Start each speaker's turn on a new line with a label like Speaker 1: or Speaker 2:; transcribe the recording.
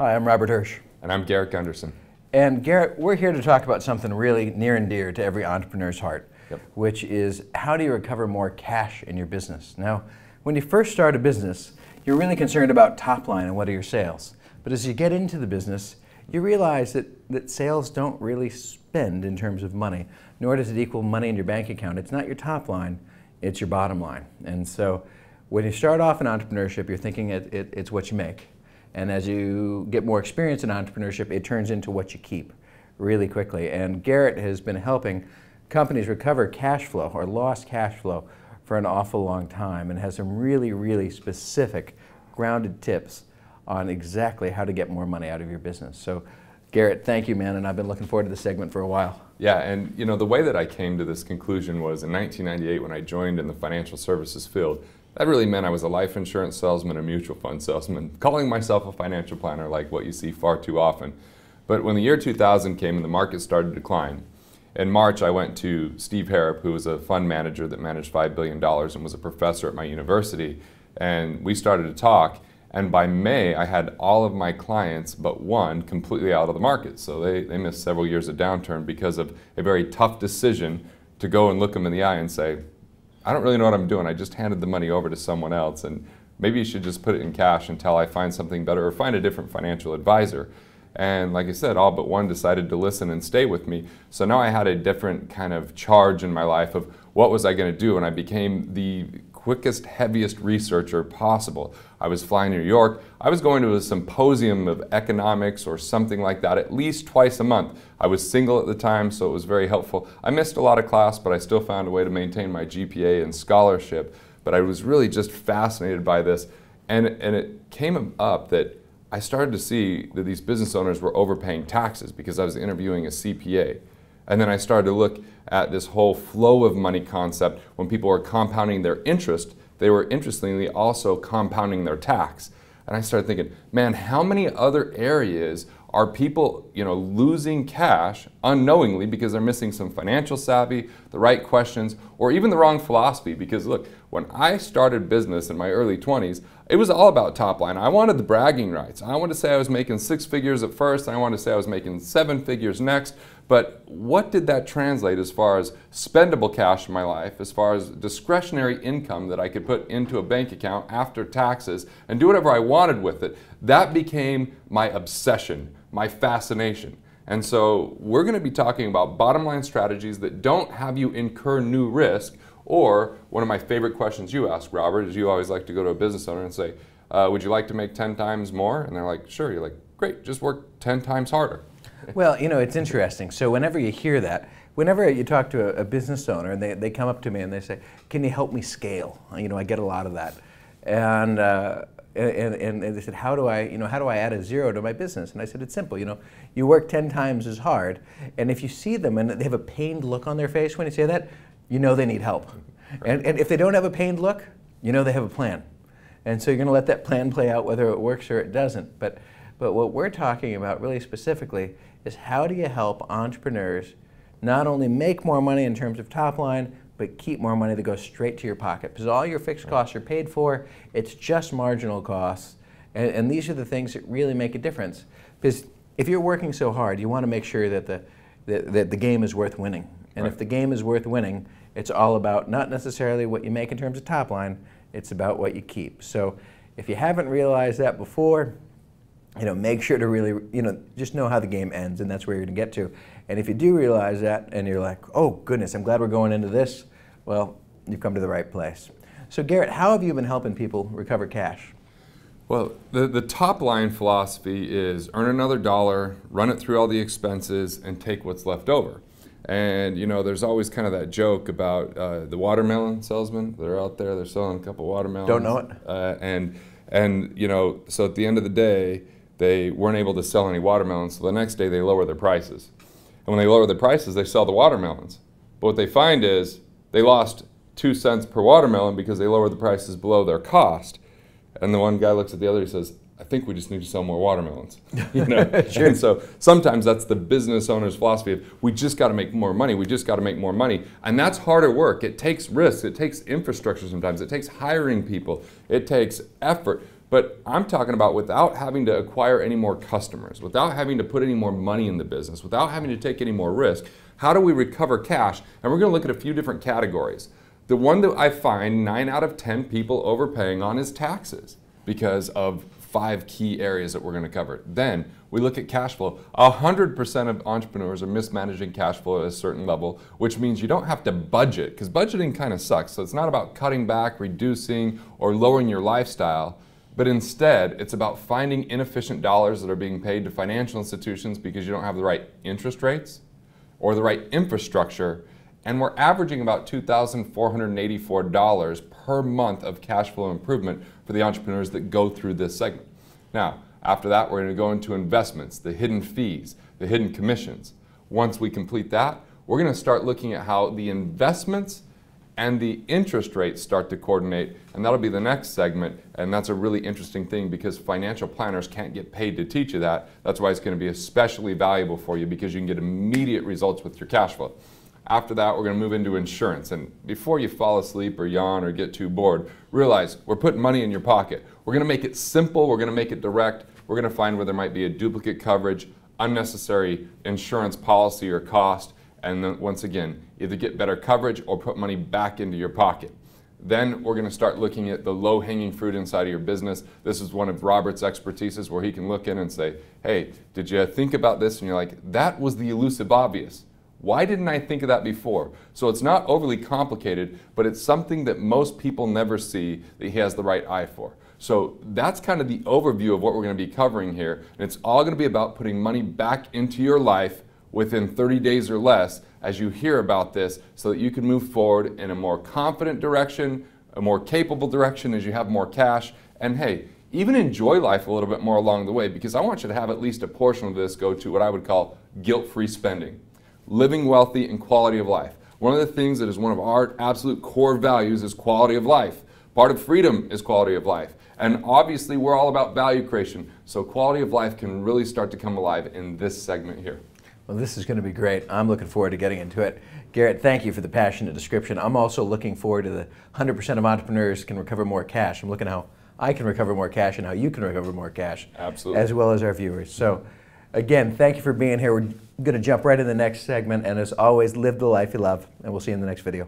Speaker 1: Hi, I'm Robert Hirsch.
Speaker 2: And I'm Garrett Gunderson.
Speaker 1: And Garrett, we're here to talk about something really near and dear to every entrepreneur's heart, which is how do you recover more cash in your business? Now, when you first start a business, you're really concerned about top line and what are your sales. But as you get into the business, you realize that sales don't really spend in terms of money, nor does it equal money in your bank account. It's not your top line, it's your bottom line. And so when you start off in entrepreneurship, you're thinking it's what you make. And as you get more experience in entrepreneurship, it turns into what you keep really quickly. And Garrett has been helping companies recover cash flow or lost cash flow for an awful long time and has some really, really specific grounded tips on exactly how to get more money out of your business. So Garrett, thank you, man, and I've been looking forward to this segment for a while.
Speaker 2: Yeah, and you know, the way that I came to this conclusion was in 1998 when I joined in the financial services field. That really meant I was a life insurance salesman and mutual fund salesman, calling myself a financial planner like what you see far too often. But when the year 2000 came and the market started to decline, in March I went to Steve Harrop, who was a fund manager that managed $5 billion and was a professor at my university, and we started to talk. And by May, I had all of my clients but one completely out of the market. So they missed several years of downturn because of a very tough decision to go and look them in the eye and say, I don't really know what I'm doing. I just handed the money over to someone else, and maybe you should just put it in cash until I find something better or find a different financial advisor. And like I said, all but one decided to listen and stay with me. So now I had a different kind of charge in my life of what was I going to do, and I became the quickest, heaviest researcher possible. I was flying to New York. I was going to a symposium of economics or something like that at least twice a month. I was single at the time, so it was very helpful. I missed a lot of class, but I still found a way to maintain my GPA and scholarship. But I was really just fascinated by this. And it came up that I started to see that these business owners were overpaying taxes because I was interviewing a CPA. And then I started to look at this whole flow of money concept. When people were compounding their interest, they were interestingly also compounding their tax. And I started thinking, man, how many other areas are people, losing cash unknowingly because they're missing some financial savvy, the right questions, or even the wrong philosophy? Because look, when I started business in my early 20s, it was all about top line. I wanted the bragging rights. I wanted to say I was making 6 figures at first, and I wanted to say I was making 7 figures next. But what did that translate as far as spendable cash in my life, as far as discretionary income that I could put into a bank account after taxes and do whatever I wanted with it? That became my obsession, my fascination. And so we're going to be talking about bottom line strategies that don't have you incur new risk. Or one of my favorite questions you ask, Robert, is you always like to go to a business owner and say, would you like to make 10 times more? And they're like, sure. You're like, great, just work 10 times harder.
Speaker 1: Well, it's interesting. So whenever you hear that, whenever you talk to a business owner and they come up to me and they say, can you help me scale? I get a lot of that. And they said, how do I add a zero to my business? And I said, it's simple. You work 10 times as hard, and if you see them and they have a pained look on their face when you say that, they need help. And if they don't have a pained look, they have a plan. And so you're going to let that plan play out whether it works or it doesn't. But what we're talking about really specifically is how do you help entrepreneurs not only make more money in terms of top line, but keep more money that goes straight to your pocket. Because all your fixed costs are paid for, it's just marginal costs. And these are the things that really make a difference. Because if you're working so hard, you want to make sure that the game is worth winning. And if the game is worth winning, it's all about not necessarily what you make in terms of top line, it's about what you keep. So if you haven't realized that before, make sure to really, just know how the game ends, and that's where you're going to get to. And if you do realize that, and you're like, oh goodness, I'm glad we're going into this, well, you've come to the right place. So Garrett, how have you been helping people recover cash?
Speaker 2: Well, the top line philosophy is earn another dollar, run it through all the expenses, and take what's left over. And there's always kind of that joke about the watermelon salesman. They're out there, they're selling a couple watermelons.
Speaker 1: Don't know it.
Speaker 2: And so at the end of the day, they weren't able to sell any watermelons, so the next day they lower their prices. And when they lower the prices, they sell the watermelons. But what they find is they lost 2 cents per watermelon because they lowered the prices below their cost. And the one guy looks at the other and says, I think we just need to sell more watermelons.
Speaker 1: Sure.
Speaker 2: And so sometimes that's the business owner's philosophy of we just got to make more money, we just got to make more money. And that's harder work. It takes risks, it takes infrastructure sometimes, it takes hiring people, it takes effort. But I'm talking about without having to acquire any more customers, without having to put any more money in the business, without having to take any more risk, how do we recover cash? And we're going to look at a few different categories. The one that I find 9 out of 10 people overpaying on is taxes, because of 5 key areas that we're going to cover. Then we look at cash flow. 100% of entrepreneurs are mismanaging cash flow at a certain level, which means you don't have to budget, because budgeting kind of sucks. So it's not about cutting back, reducing, or lowering your lifestyle, but instead it's about finding inefficient dollars that are being paid to financial institutions because you don't have the right interest rates or the right infrastructure. And we're averaging about $2,484 per month of cash flow improvement for the entrepreneurs that go through this segment. Now, after that, we're going to go into investments, the hidden fees, the hidden commissions. Once we complete that, we're going to start looking at how the investments and the interest rates start to coordinate, and that'll be the next segment. And that's a really interesting thing because financial planners can't get paid to teach you that. That's why it's going to be especially valuable for you, because you can get immediate results with your cash flow. After that, we're going to move into insurance. And before you fall asleep or yawn or get too bored, realize we're putting money in your pocket. We're going to make it simple. We're going to make it direct. We're going to find where there might be a duplicate coverage, unnecessary insurance policy or cost, and then once again, either get better coverage or put money back into your pocket. Then we're going to start looking at the low-hanging fruit inside of your business. This is one of Robert's expertises where he can look in and say, hey, did you think about this? And you're like, that was the elusive obvious. Why didn't I think of that before? So it's not overly complicated, but it's something that most people never see that he has the right eye for. So that's kind of the overview of what we're going to be covering here. And it's all going to be about putting money back into your life within 30 days or less as you hear about this, so that you can move forward in a more confident direction, a more capable direction as you have more cash. And hey, even enjoy life a little bit more along the way, because I want you to have at least a portion of this go to what I would call guilt-free spending. Living wealthy and quality of life. One of the things that is one of our absolute core values is quality of life. Part of freedom is quality of life. And obviously we're all about value creation. So quality of life can really start to come alive in this segment here.
Speaker 1: Well, this is going to be great. I'm looking forward to getting into it. Garrett, thank you for the passionate description. I'm also looking forward to the 100% of entrepreneurs can recover more cash. I'm looking at how I can recover more cash and how you can recover more cash.
Speaker 2: Absolutely.
Speaker 1: As well as our viewers. So again, thank you for being here. We're going to jump right in the next segment, and as always, live the life you love, and we'll see you in the next video.